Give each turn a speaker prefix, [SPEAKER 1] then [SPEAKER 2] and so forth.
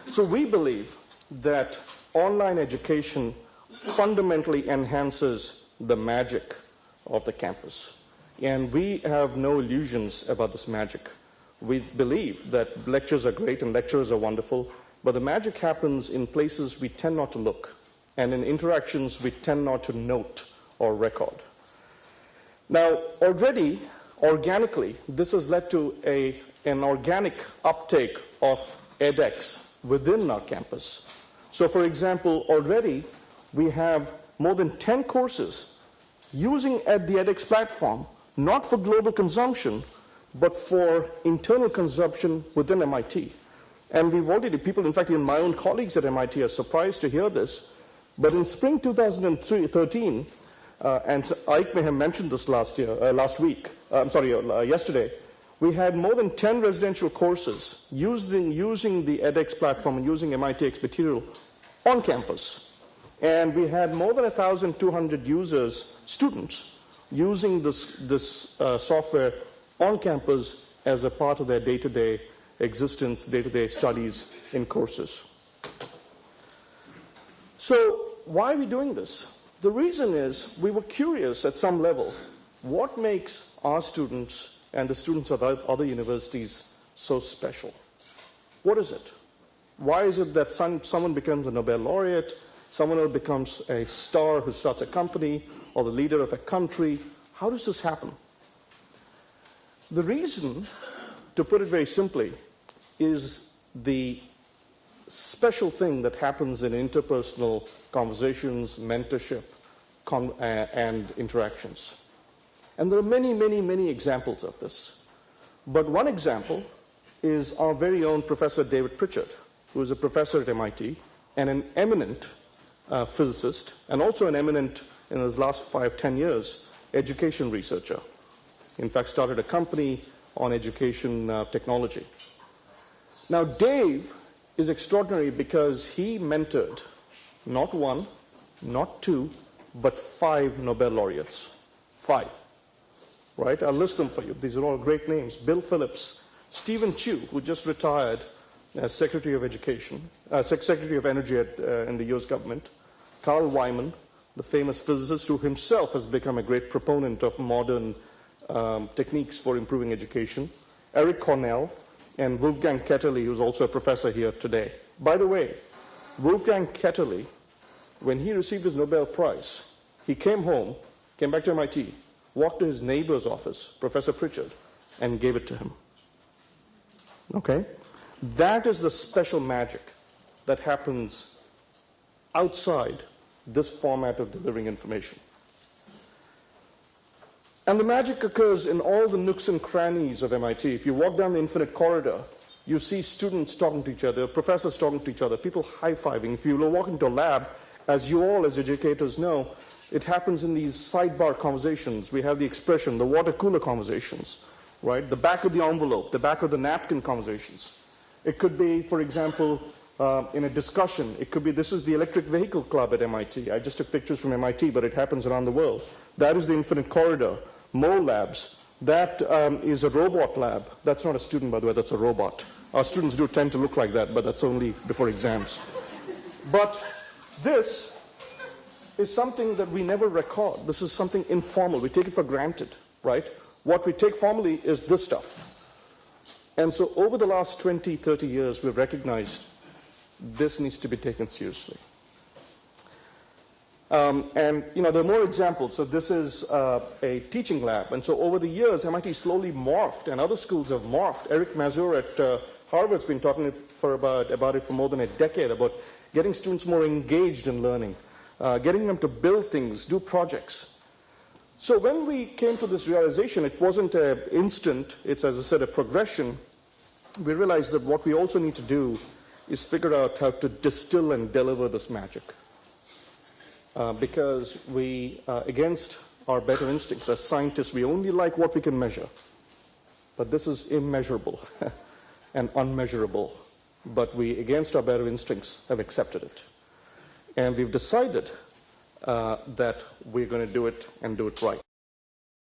[SPEAKER 1] So we believe that online education fundamentally enhances the magic of the campus. And we have no illusions about this magic. We believe that lectures are great and lecturers are wonderful, but the magic happens in places we tend not to look, and in interactions we tend not to note or record. Now, already, organically, this has led to an organic uptake of edX within our campus. So, for example, already we have more than 10 courses using the edX platform, not for global consumption, but for internal consumption within MIT. And we've already, people, in fact, even my own colleagues at MIT are surprised to hear this, but in spring 2013, and Ike may have mentioned this yesterday, we had more than 10 residential courses using the edX platform and using MITx material on campus. And we had more than 1,200 users, students, using this software on campus as a part of their day-to-day existence, day-to-day studies in courses. So why are we doing this? The reason is we were curious at some level, what makes our students and the students of other universities so special? What is it? Why is it that someone becomes a Nobel laureate, someone else becomes a star who starts a company, or the leader of a country? How does this happen? The reason, to put it very simply, is the special thing that happens in interpersonal conversations, mentorship, and interactions. And there are many, many, many examples of this. But one example is our very own Professor David Pritchard, who is a professor at MIT and an eminent physicist, and also an eminent, in his last 5-10 years, education researcher. In fact, started a company on education technology. Now, Dave is extraordinary because he mentored not one, not two, but 5 Nobel laureates. 5. Right? I'll list them for you. These are all great names. Bill Phillips, Stephen Chu, who just retired as Secretary of Education, Secretary of Energy in the US government, Carl Wyman, the famous physicist who himself has become a great proponent of modern techniques for improving education, Eric Cornell, and Wolfgang Ketterle, who's also a professor here today. By the way, Wolfgang Ketterle, when he received his Nobel Prize, he came home, came back to MIT, walked to his neighbor's office, Professor Pritchard, and gave it to him. Okay? That is the special magic that happens outside this format of delivering information. And the magic occurs in all the nooks and crannies of MIT. If you walk down the infinite corridor, you see students talking to each other, professors talking to each other, people high-fiving. If you walk into a lab, as you all as educators know, it happens in these sidebar conversations. We have the expression, the water cooler conversations, right? The back of the envelope, the back of the napkin conversations. It could be, for example, in a discussion. It could be, this is the electric vehicle club at MIT. I just took pictures from MIT, but it happens around the world. That is the infinite corridor. More labs. That is a robot lab. That's not a student, by the way, that's a robot. Our students do tend to look like that, but that's only before exams. But this is something that we never record. This is something informal. We take it for granted, right? What we take formally is this stuff. And so over the last 20, 30 years, we've recognized this needs to be taken seriously. And there are more examples. So this is a teaching lab. And so over the years, MIT slowly morphed, and other schools have morphed. Eric Mazur at Harvard's been talking about it for more than a decade, about getting students more engaged in learning, getting them to build things, do projects. So when we came to this realization, it wasn't an instant, it's, as I said, a progression. We realized that what we also need to do is figure out how to distill and deliver this magic. Because we, against our better instincts as scientists, we only like what we can measure. But this is immeasurable and unmeasurable. But we, against our better instincts, have accepted it. And we've decided that we're going to do it and do it right.